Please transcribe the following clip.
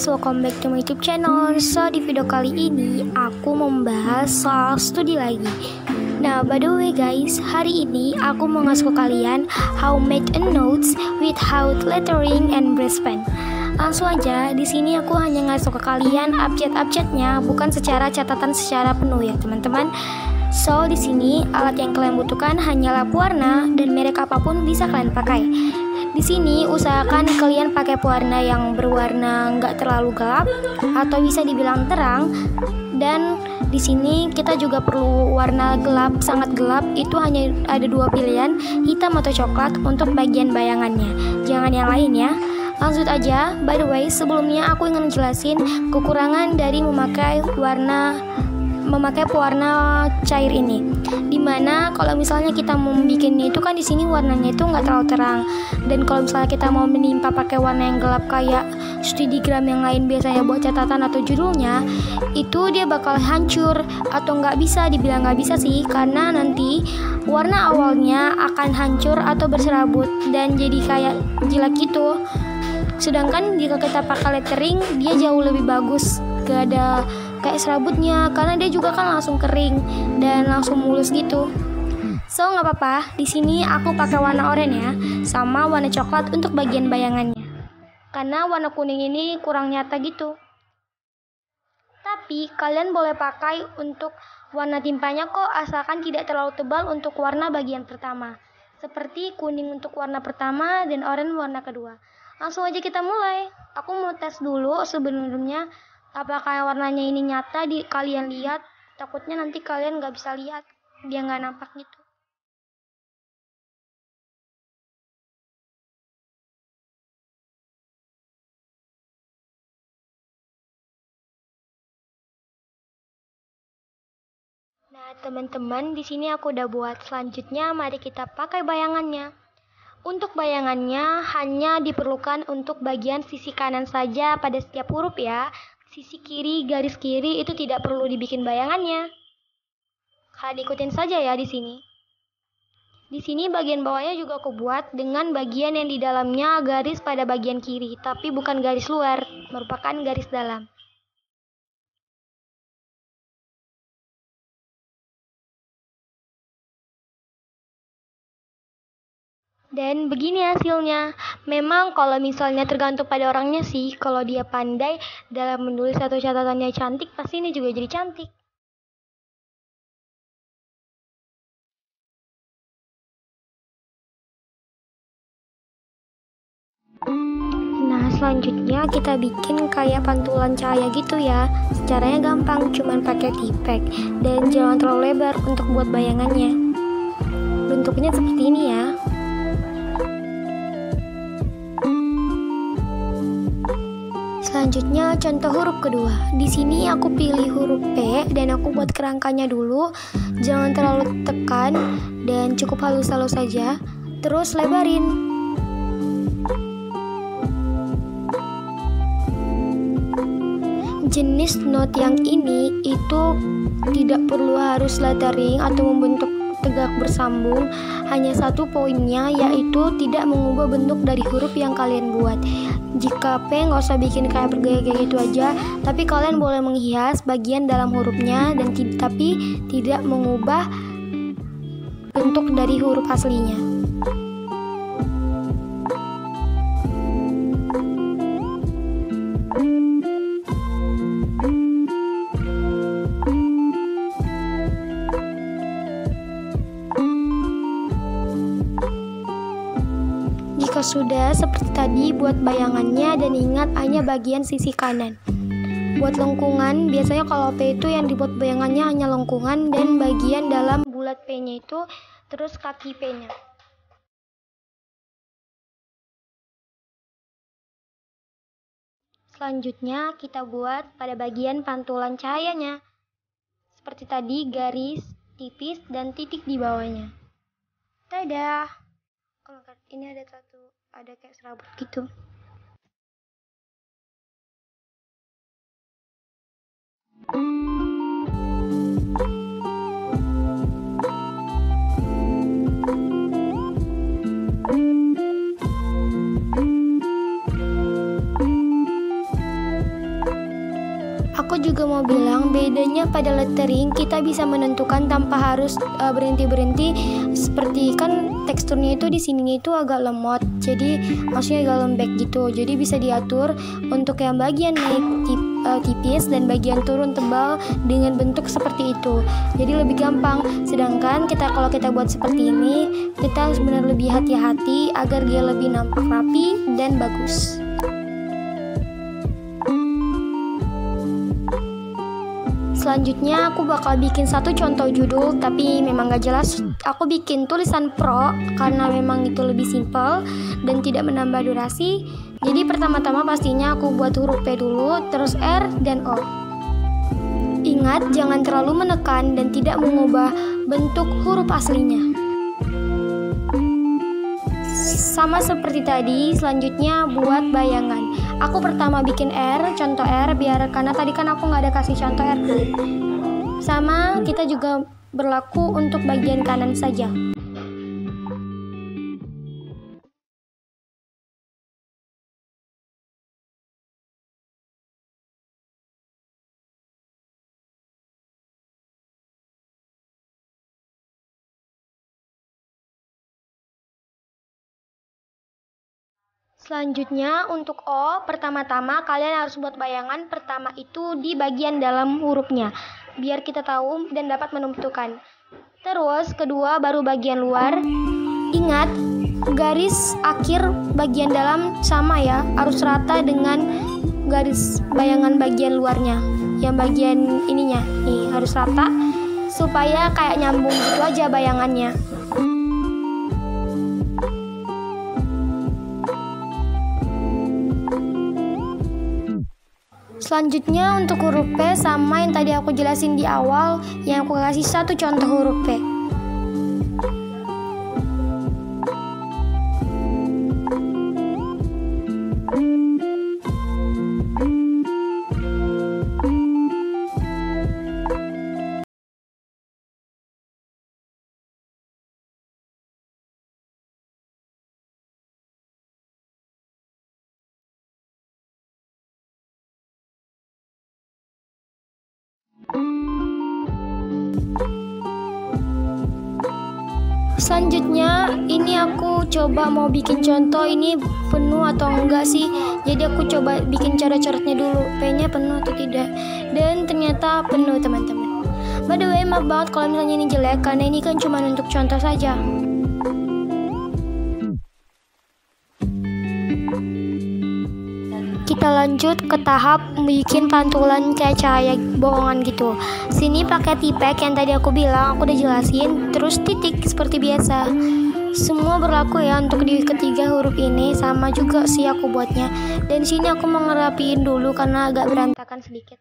guys, welcome back to my YouTube channel. So di video kali ini aku membahas soal studi lagi. Nah, by the way guys, hari ini aku mau ngasih ke kalian how make a notes with how lettering and brush pen. Langsung aja, di sini aku hanya ngasih ke kalian update-update-nya, bukan secara catatan secara penuh ya teman-teman. So di sini alat yang kalian butuhkan hanyalah pewarna dan merek apapun bisa kalian pakai. Di sini usahakan kalian pakai pewarna yang berwarna nggak terlalu gelap atau bisa dibilang terang. Dan di sini kita juga perlu warna gelap, sangat gelap. Itu hanya ada dua pilihan, hitam atau coklat untuk bagian bayangannya. Jangan yang lain ya. Lanjut aja. By the way, sebelumnya aku ingin jelasin kekurangan dari memakai pewarna cair ini, dimana kalau misalnya kita mau bikinnya itu kan di sini warnanya itu nggak terlalu terang, dan kalau misalnya kita mau menimpa pakai warna yang gelap kayak studigram yang lain biasanya buat catatan atau judulnya, itu dia bakal hancur atau nggak bisa, dibilang nggak bisa sih, karena nanti warna awalnya akan hancur atau berserabut dan jadi kayak jelek gitu. Sedangkan jika kita pakai lettering, dia jauh lebih bagus, gak ada kayak serabutnya, karena dia juga kan langsung kering dan langsung mulus gitu. So nggak apa-apa, di sini aku pakai warna oranye ya, sama warna coklat untuk bagian bayangannya, karena warna kuning ini kurang nyata gitu. Tapi kalian boleh pakai untuk warna timpanya kok, asalkan tidak terlalu tebal untuk warna bagian pertama, seperti kuning untuk warna pertama dan oranye warna kedua. Langsung aja kita mulai. Aku mau tes dulu sebenarnya apakah warnanya ini nyata kalian lihat. Takutnya nanti kalian nggak bisa lihat, dia nggak nampak gitu. Nah teman-teman, di sini aku udah buat. Selanjutnya mari kita pakai bayangannya. Untuk bayangannya hanya diperlukan untuk bagian sisi kanan saja pada setiap huruf ya. Sisi kiri, garis kiri itu tidak perlu dibikin bayangannya. Kalian ikutin saja ya di sini. Di sini bagian bawahnya juga aku buat dengan bagian yang di dalamnya garis pada bagian kiri, tapi bukan garis luar, merupakan garis dalam. Dan begini hasilnya. Memang kalau misalnya tergantung pada orangnya sih, kalau dia pandai dalam menulis atau catatannya cantik, pasti ini juga jadi cantik. Nah selanjutnya kita bikin kayak pantulan cahaya gitu ya. Caranya gampang, cuman pakai tipek dan jangan terlalu lebar untuk buat bayangannya. Bentuknya seperti ini ya. Selanjutnya contoh huruf kedua. Di sini aku pilih huruf P dan aku buat kerangkanya dulu. Jangan terlalu tekan dan cukup halus-halus saja. Terus lebarin. Jenis note yang ini itu tidak perlu harus lettering atau membentuk tegak bersambung. Hanya satu poinnya, yaitu tidak mengubah bentuk dari huruf yang kalian buat. Jika P nggak usah bikin kayak bergaya gitu aja, tapi kalian boleh menghias bagian dalam hurufnya dan tapi tidak mengubah bentuk dari huruf aslinya. Jika sudah seperti tadi, buat bayangannya dan ingat hanya bagian sisi kanan. Buat lengkungan, biasanya kalau P itu yang dibuat bayangannya hanya lengkungan dan bagian dalam bulat P-nya itu, terus kaki P-nya. Selanjutnya kita buat pada bagian pantulan cahayanya. Seperti tadi, garis, tipis, dan titik di bawahnya. Dadah! Oh, ini ada kayak serabut gitu. aku juga mau bilang bedanya pada lettering kita bisa menentukan tanpa harus berhenti-berhenti. Seperti kan teksturnya itu di sini itu agak lemot, jadi maksudnya agak lembek gitu. Jadi bisa diatur untuk yang bagian naik tipis dan bagian turun tebal dengan bentuk seperti itu. Jadi lebih gampang. Sedangkan kalau kita buat seperti ini, kita harus benar lebih hati-hati agar dia lebih nampak rapi dan bagus. Selanjutnya aku bakal bikin satu contoh judul, tapi memang gak jelas. Aku bikin tulisan pro karena memang itu lebih simpel dan tidak menambah durasi. Jadi pertama-tama pastinya aku buat huruf P dulu, terus R dan O. Ingat jangan terlalu menekan dan tidak mengubah bentuk huruf aslinya. Sama seperti tadi, selanjutnya buat bayangan. Aku pertama bikin R, contoh R, karena tadi kan aku nggak ada kasih contoh R kan. Sama, kita juga berlaku untuk bagian kanan saja. Selanjutnya untuk O, pertama-tama kalian harus buat bayangan pertama itu di bagian dalam hurufnya, biar kita tahu dan dapat menentukan. Terus kedua baru bagian luar. Ingat, garis akhir bagian dalam sama ya, harus rata dengan garis bayangan bagian luarnya. Yang bagian ininya, nih harus rata supaya kayak nyambung gitu aja bayangannya. Selanjutnya untuk huruf P sama yang tadi aku jelasin di awal, yang aku kasih satu contoh huruf P. Selanjutnya ini aku coba mau bikin contoh ini penuh atau enggak sih. Jadi aku coba bikin cara coretnya dulu, P-nya penuh atau tidak. Dan ternyata penuh teman-teman. By the way, maaf banget kalau misalnya ini jelek, karena ini kan cuma untuk contoh saja. Kita lanjut ke tahap bikin pantulan kayak cahaya bohongan gitu. Sini pakai tipek yang tadi aku bilang, aku udah jelasin. Terus titik seperti biasa. Semua berlaku ya untuk di ketiga huruf ini, sama juga sih aku buatnya. Dan sini aku mau ngerapiin dulu karena agak berantakan sedikit.